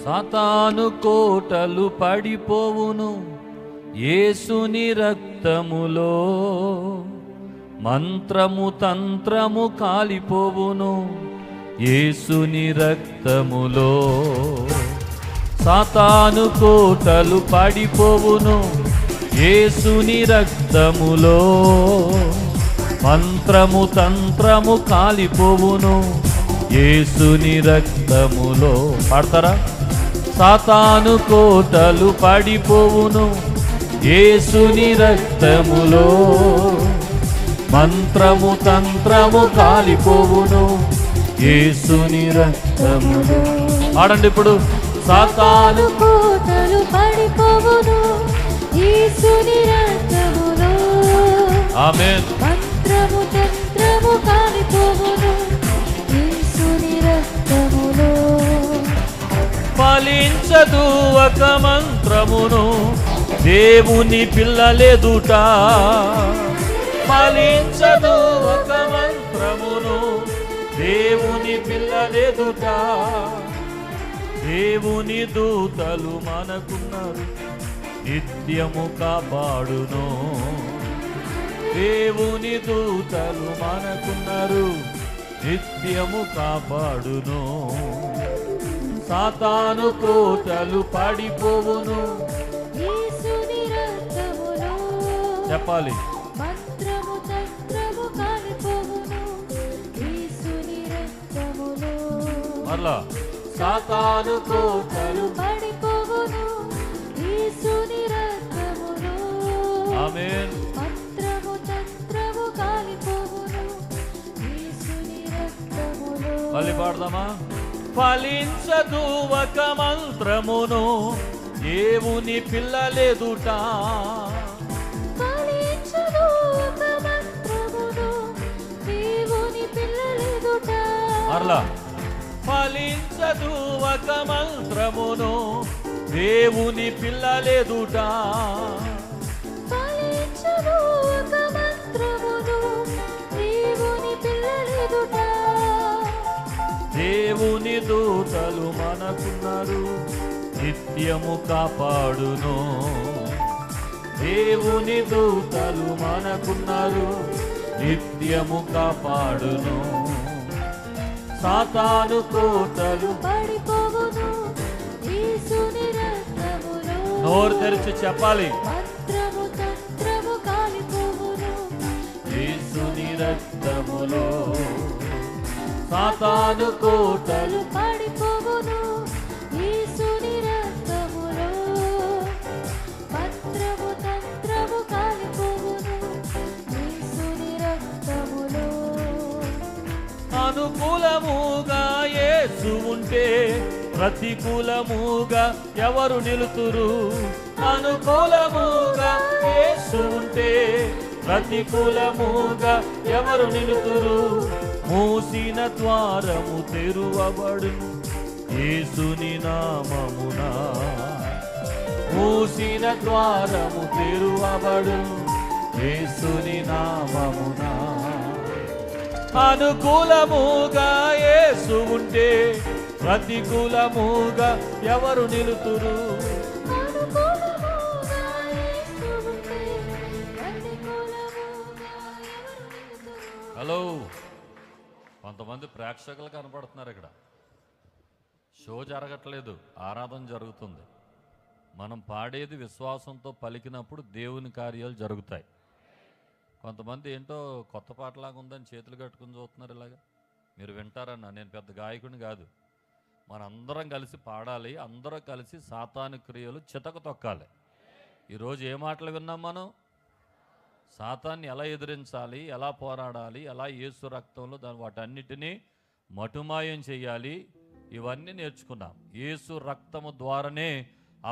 సాతాను కోటలు పడిపోవును యేసుని రక్తములో, మంత్రము తంత్రము కాలిపోవును యేసుని రక్తములో. సాతాను కోటలు పడిపోవును యేసుని రక్తములో, మంత్రము తంత్రము కాలిపోవును యేసుని రక్తములో. పాడతారా? సాతాను కోటలు పడిపోవును యేసుని రక్తములో, మంత్రము తంత్రము కాలిపోవును యేసుని రక్తములో. ఆడండి ఇప్పుడు. సాతాను కోటలు పడిపోవును యేసుని రక్తములో, ఆమేన్. మంత్రము తంత్రము కాలిపోవును యేసుని రక్తములో. ఫలించదు ఒక మంత్రమును దేవుని పిల్లలెదుట, ఫలించదు ఒక మంత్రమును దేవుని పిల్లలెదుట. దేవుని దూతలు మనకున్నారు నిత్యము కాపాడును, దేవుని దూతలు మనకున్నారు నిత్యము కాపాడును. సాతాను కోటలు పడిపోవును యేసుని రక్తములో, చెప్పాలి. మంత్రము తంత్రము కాలిపోవును యేసుని రక్తములో. మరలా. సాతాను కోటలు పడిపోవును యేసుని రక్తములో, ఆమేన్. మంత్రము తంత్రము కాలిపోవును యేసుని రక్తములో. మళ్ళీ పాడదామా? ఫలించదు ఒక మంత్రమును దేవుని పిల్లలెదుట, ఫలించదు ఒక మంత్రమును దేవుని పిల్లలెదుట. మరలా. ఫలించదు ఒక మంత్రమును దేవుని పిల్లలెదుట, ఫలించదు ఒక మంత్రమును దేవుని పిల్లలెదుట. దేవుని దూతలు మనకున్నారు నిత్యము కాపాడును, దేవుని దూతలు మనకున్నారు నిత్యము కాపాడును. సాతాను కోటలు పడిపోవును యేసుని రక్తములో, నోరు తెరిచి చెప్పాలి. మంత్రము తంత్రము కాలిపోవును యేసుని రక్తములో. సాతాను కోటలు పడిపోవును యేసుని రక్తములో, మంత్రము తంత్రము కాలిపోవును యేసుని రక్తములో. అనుకూలముగా యేసు ఉంటే ప్రతికూలముగా ఎవరు నిలుతురు? అనుకూలముగా యేసు ఉంటే ప్రతికూలముగా ఎవరు నిలుతురు? మూసిన ద్వారము తెరువబడును యేసుని నామమున, మూసిన ద్వారము తెరువబడును యేసుని నామమున. అనుకూలముగా యేసు ఉంటే ప్రతికూలముగా ఎవరు నిలుతురు? అనుకూలముగా యేసు ఉంటే ప్రతికూలముగా ఎవరు నిలుతురు? హలో, కొంతమంది ప్రేక్షకులు కనపడుతున్నారు. ఇక్కడ షో జరగట్లేదు, ఆరాధన జరుగుతుంది. మనం పాడేది విశ్వాసంతో పలికినప్పుడు దేవుని కార్యాలు జరుగుతాయి. కొంతమంది ఏంటో కొత్త పాటలాగా ఉందని చేతులు కట్టుకుని చూస్తున్నారు. ఇలాగా మీరు వింటారన్న, నేను పెద్ద గాయకుని కాదు. మనందరం కలిసి పాడాలి, అందరం కలిసి సాతాను క్రియలు చితక తొక్కాలి. ఈరోజు ఏ మాటలు విన్నాం మనం? సాతాన్ని ఎలా ఎదిరించాలి, ఎలా పోరాడాలి, ఎలా యేసు రక్తంలో వాటన్నిటినీ మటుమాయం చేయాలి, ఇవన్నీ నేర్చుకున్నాం. యేసు రక్తము ద్వారానే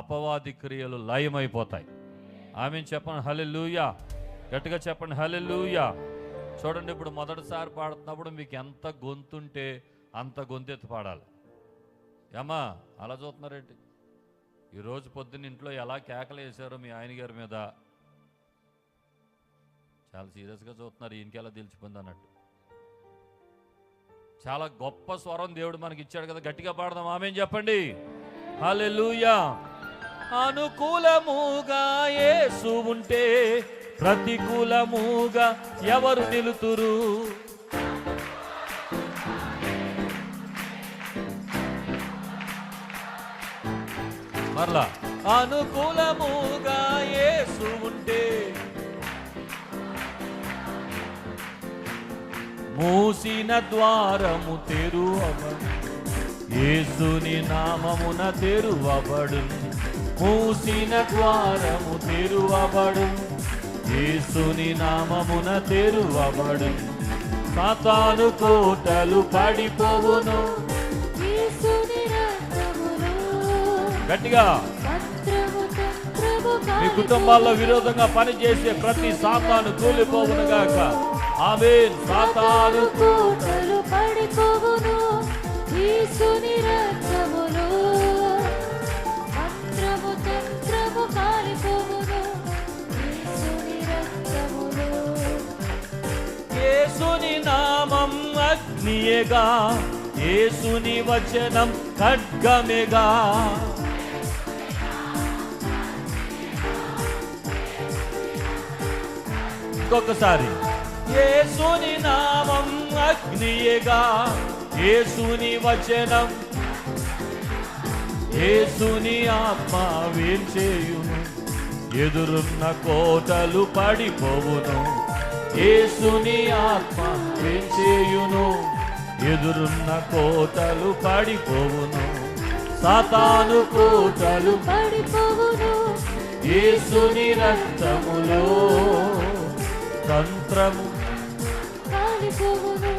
అపవాది క్రియలు లయమైపోతాయి. ఆమెను చెప్పండి హల్లెలూయా, గట్టిగా చెప్పండి హల్లెలూయా. చూడండి, ఇప్పుడు మొదటిసారి పాడుతున్నప్పుడు మీకు ఎంత గొంతుంటే అంత గొంతెత్తి పాడాలి. ఏమా అలా చూస్తున్నారేంటి? ఈరోజు పొద్దున్న ఇంట్లో ఎలా కేకలు వేశారో మీ ఆయన గారి మీద, చాలా సీరియస్గా చూస్తున్నారు. ఈయనకి ఎలా తెలిసిపోయింది అన్నట్టు. చాలా గొప్ప స్వరం దేవుడు మనకి ఇచ్చాడు కదా, గట్టిగా పాడదాం ఆమేన్ చెప్పండి. హల్లెలూయా. అనుకూలముగా యేసు ఉంటే ప్రతికూలముగా ఎవరు నిలుతురు? మరలా, అనుకూలముగా యేసు ఉంటే మూసిన ద్వారము తెరువబడు, యేసుని నామమున తెరువబడు. మూసిన ద్వారము తెరువబడు, యేసుని నామమున తెరువబడు. సాతాను కోటలు పడిపోవును. యేసుని రక్తములో గట్టిగా మంత్రము తంత్రము మీ కుటుంబాల్లో విరోధంగా పనిచేసే ప్రతి సాతాను కూలిపోవును గాక. ఆమేన్. సాతాను కోటలు పడిపోవును. యేసుని రక్తములో మంత్రము తంత్రము కాలిపోవును. యేసుని రక్తములో యేసుని నామం అగ్నియేగా, యేసుని వచనం ఖడ్గమేగా. ఇంకొకసారి, యేసుని నామం అగ్నియేగా, యేసుని వచనం, యేసుని ఆత్మ వేల్చేయును. ఎదురున్న కోటలు పడిపోవును. యేసుని ఆత్మ వేల్చేయును. ఎదురున్న కోటలు పడిపోవును. సాతాను కోటలు పడిపోవును. యేసుని రక్తములో తంత్రము కాలిపోవును.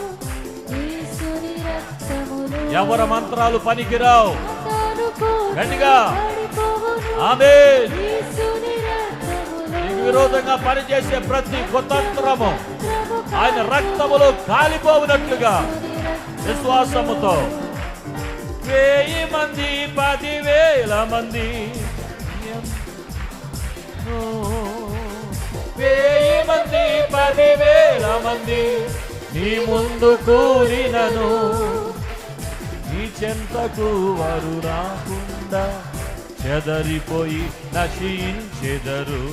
యేసుని రక్తములో ఎవరి మంత్రాలు పనికిరావు. సాతాను కోటలు గట్టిగా పడిపోవును. ఆమేన్. యేసుని రక్తములో నీకు విరోధంగా పనిచేసే ప్రతి కుతంత్రము మంత్రము ఆయన రక్తములో కాలిపోవునట్లుగా విశ్వాసముతో 1000 మంది 10,000 మంది 1000 మంది 10,000 మంది నీ ముందు కూలినను నీ చెంతకు వారు రాకుండా చెదరిపోయి నశించెదరు.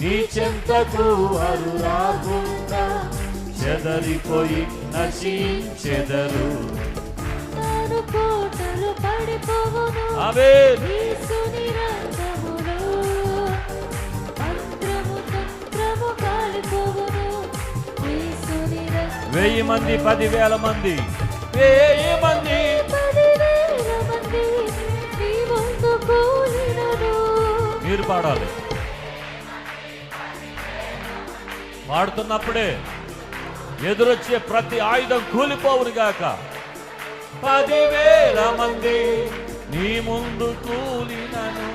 నీ చెంతకు వారు రాకుండా చెదరిపోయి నశించెదరు. సాతాను కోటలు పడిపోవును. ఆమేన్. యేసుని రక్తములో మంత్రము తంత్రము కాలిపోవును. యేసుని రక్తములో 1000 మంది 10,000 మంది 1000 మంది 10,000 మంది నీ ముందు కూలినను. మీరు పాడాలి. పాడుతున్నప్పుడే ఎదురొచ్చే ప్రతి ఆయుధం కూలిపోవును గాక. 10,000 మంది నీ ముందు కూలినను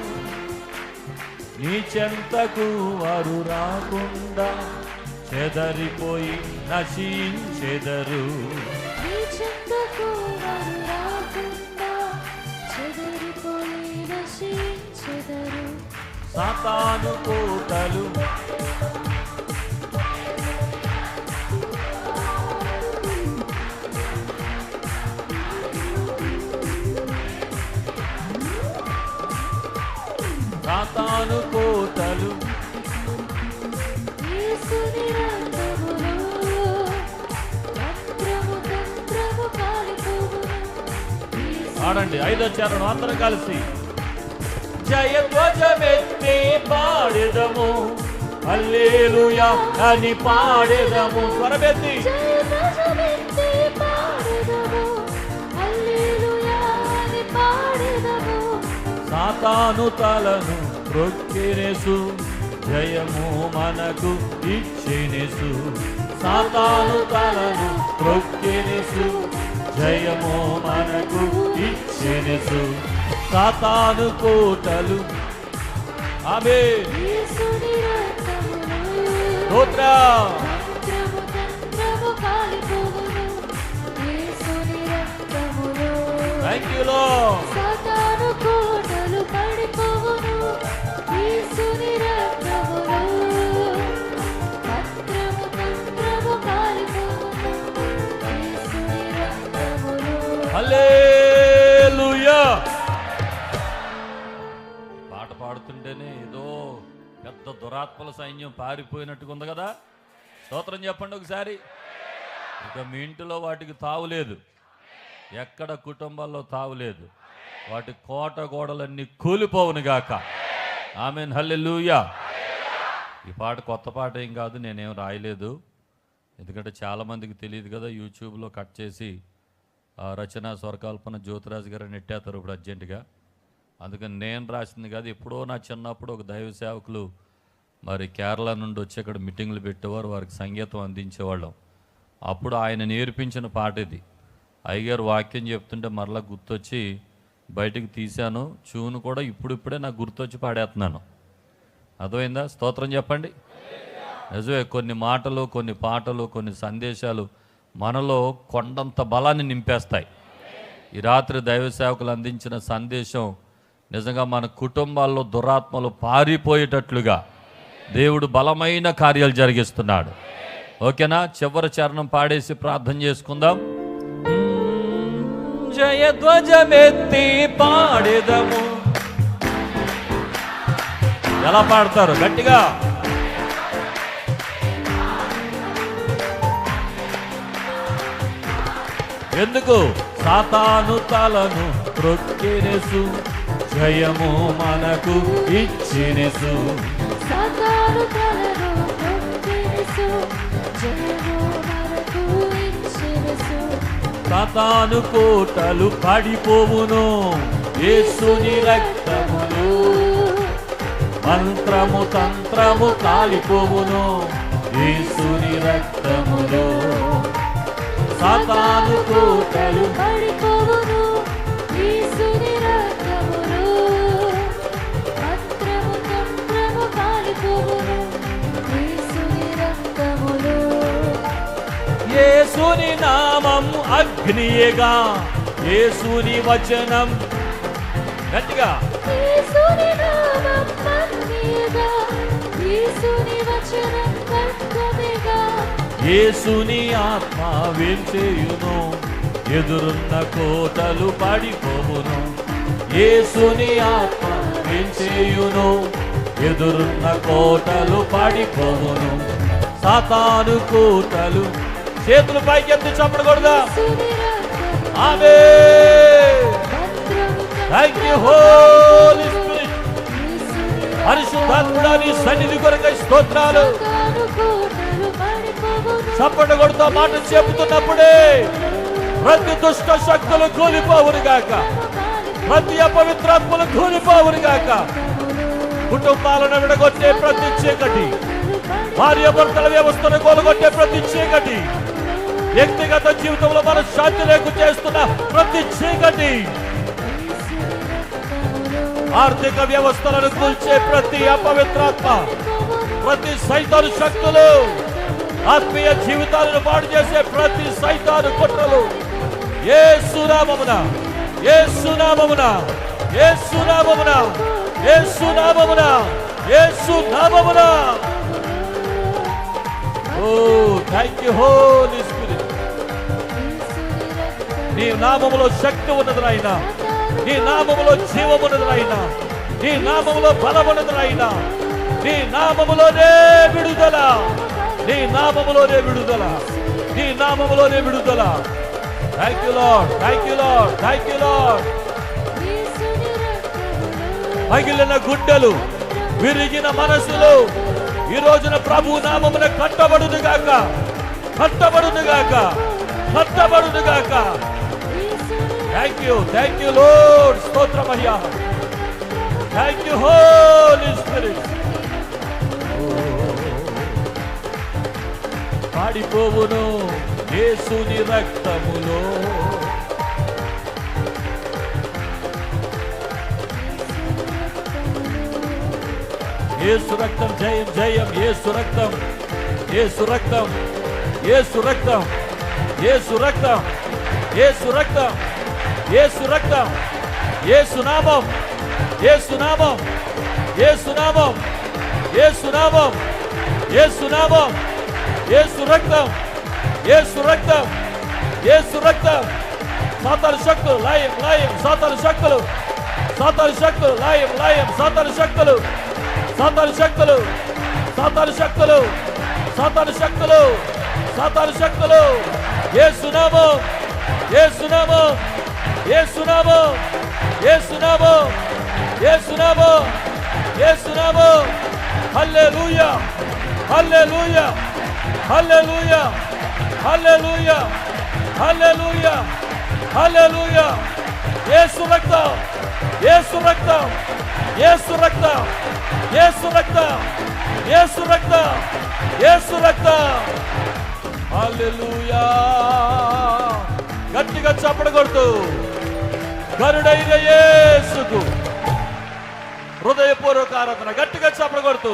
నీ చెంతకు వారు రాకుండా చెదరిపోయి నశించెదరు. నీ చెంతకు వారు రాకుండా చెదిరిపోయి నశించెదరు. సాతాను కోటలు సాతాను కోటలు యేసుని రక్తములో మంత్రము తంత్రము కాలిపోవును. ఆడండి. 5వ చరణం అందరం కలిసి జయధ్వజమెత్తి పాడెదము, హల్లెలూయా అని పాడెదము. స్వరమెత్తి జయధ్వజమెత్తి పాడెదము, హల్లెలూయా అని పాడెదము. సాతాను తలను త్రొక్కినెసు, జయము మనకు ఇచ్చినెసు. సాతాను తలను త్రొక్కినెసు, జయము మనకు ఇచ్చినెసు. సాతాను కోటలు ఆమేన్. యేసుని రక్తములో స్తోత్రం. మంత్రము తంత్రము కాలిపోవును. యేసుని రక్తములో థ్యాంక్ యూ లార్డ్. సాతాను కోటలు పడిపోవును. యేసుని రక్తములో మంత్రము తంత్రము కాలిపోవును. యేసుని రక్తములో హల్లెలూయా. పెద్ద దురాత్మల సైన్యం పారిపోయినట్టుగా ఉంది కదా. స్తోత్రం చెప్పండి ఒకసారి. ఇక మీ ఇంటిలో వాటికి తావులేదు, ఎక్కడ కుటుంబాల్లో తావులేదు. వాటి కోట గోడలన్నీ కూలిపోవును గాక. ఆమేన్, హల్లెలూయా. ఈ పాట కొత్త పాట ఏం కాదు, నేనేం రాయలేదు. ఎందుకంటే చాలామందికి తెలియదు కదా, యూట్యూబ్లో కట్ చేసి రచన స్వరకల్పన జ్యోతిరాజు గారు నెట్టేస్తారు ఇప్పుడు అర్జెంటుగా. అందుకని నేను రాసింది కాదు. ఎప్పుడో నా చిన్నప్పుడు ఒక దైవ సేవకులు మరి కేరళ నుండి వచ్చి ఇక్కడ మీటింగ్లు పెట్టేవారు, వారికి సంగీతం అందించేవాళ్ళం. అప్పుడు ఆయన నేర్పించిన పాట ఇది. అయ్యగారు వాక్యం చెప్తుంటే మరలా గుర్తొచ్చి బయటికి తీశాను. చూను కూడా ఇప్పుడిప్పుడే నాకు గుర్తొచ్చి పాడేస్తున్నాను. అర్థమైందా? స్తోత్రం చెప్పండి. నిజమే, కొన్ని మాటలు, కొన్ని పాటలు, కొన్ని సందేశాలు మనలో కొండంత బలాన్ని నింపేస్తాయి. ఈ రాత్రి దైవ సేవకులు అందించిన సందేశం నిజంగా మన కుటుంబాల్లో దురాత్మలు పారిపోయేటట్లుగా దేవుడు బలమైన కార్యాలు జరిగిస్తున్నాడు. ఓకేనా? చివరి చరణం పాడేసి ప్రార్థన చేసుకుందాం. జయధ్వజమెత్తి పాడేదము. ఎలా పాడతారు? గట్టిగా. ఎందుకు? సాతాను తలను త్రొక్కినెసు, జయము మనకు ఇచ్చినెసు. సాతాను తలను త్రొక్కినెసు, జయము మనకు ఇచ్చినెసు. సాతాను కోటలు పడిపోవును యేసుని రక్తములు. మంత్రము తంత్రము కాలిపోవును యేసుని రక్తములు. సాతాను కోటలు పడిపోవును యేసుని రక్తములు. మంత్రము తంత్రము కాలిపోవును యేసుని రక్తములు. యేసుని నామం అగ్నియేగా, యేసుని వచనం. గట్టిగా. యేసుని నామం అగ్నియేగా, యేసుని వచనం ఖడ్గమేగా. యేసుని ఆత్మ వేంచేయును, ఎదురున్న కోటలు పడిపోవును. యేసుని ఆత్మ వేంచేయును, ఎదురున్న కోటలు పడిపోవును. సాతాను కోటలు. చేతులు పైకి ఎత్తి చప్పడకూడదా? ఆమేన్. Thank you Holy Spirit. పరిశుద్ధాత్ముడా నీ సన్నిధి కొరకై స్తోత్రాలు. చప్పట కొడుతూ మాట చెబుతున్నప్పుడే ప్రతి దుష్ట శక్తులు కూలిపోవును గాక, ప్రతి అపవిత్రాత్మలు కూలిపోవును గాక. కుటుంబాలను విడగొట్టే ప్రతి చీకటి, భార్య భర్తల వ్యవస్థను కూలగొట్టే ప్రతి చీకటి, వ్యక్తిగత జీవితంలో మన శాంతి లేకు చేస్తున్న ప్రతి చీకటి, ఆర్థిక వ్యవస్థలను కూల్చే ప్రతి అపవిత్రాత్మ, ప్రతి సైతాను శక్తులు, ఆత్మీయ జీవితాలను పాడు చేసే ప్రతి సైతాను కుట్రలు యేసు నామమున, యేసు నామమున, యేసు నామమున, యేసు నామమున, యేసు నామమున. ఓ థాంక్ యూ హోలీ స్పిరిట్. నీ నామములో శక్తి ఉన్నది నాయనా, నీ నామములో జీవం ఉన్నది నాయనా, నీ నామములో బలం ఉన్నది నాయనా. నీ నామములోనే విడుదల, నీ నామములోనే విడుదల, నీ నామములోనే విడుదల. Thank you lord, thank you lord, thank you lord. పగిలిన గుడ్డలు, విరిగిన మనసులు ఈ రోజున ప్రభు నామమున కట్టబడును గాక, కట్టబడును గాక, కట్టబడును గాక. Thank you Lord. స్తోత్రమయ్యా. Thank you Holy Spirit. పాడిపోవును యేసుని రక్తములో. యేసు రక్తం జయం జయం, యేసు రక్తం, యేసు రక్తం, యేసు రక్తం, యేసు రక్తం, యేసు రక్తం, యేసు రక్తం, యేసు నామం, యేసు నామం, యేసు నామం, యేసు నామం, యేసు నామం, యేసు రక్తం, యేసు రక్తం, యేసు రక్తం. సాతాను శక్తులు లయం లయం, సాతాను శక్తులు, సాతాను శక్తులు లయం లయం, సాతాను శక్తులు, సాతాను శక్తులు, సాతాను శక్తులు, సాతాను శక్తులు, సాతాను శక్తులు, యేసు నామం, యేసు నామం, యేసు నామం, యేసు నామం, యేసు నామం, యేసు నామం. హల్లెలూయా, హల్లెలూయా, హల్లెలూయా, హల్లెలూయా, హల్లెలూయా, హల్లెలూయా. యేసు రక్తం, యేసు రక్తం, యేసు రక్తం, యేసు రక్తం, యేసు రక్తం, యేసు రక్తం. హల్లెలూయా. గట్టిగా చప్పట్లు కొడుతూ గరుడైన యేసుకు హృదయపూర్వక ఆరాధన. గట్టిగా చప్పట్లు కొడుతూ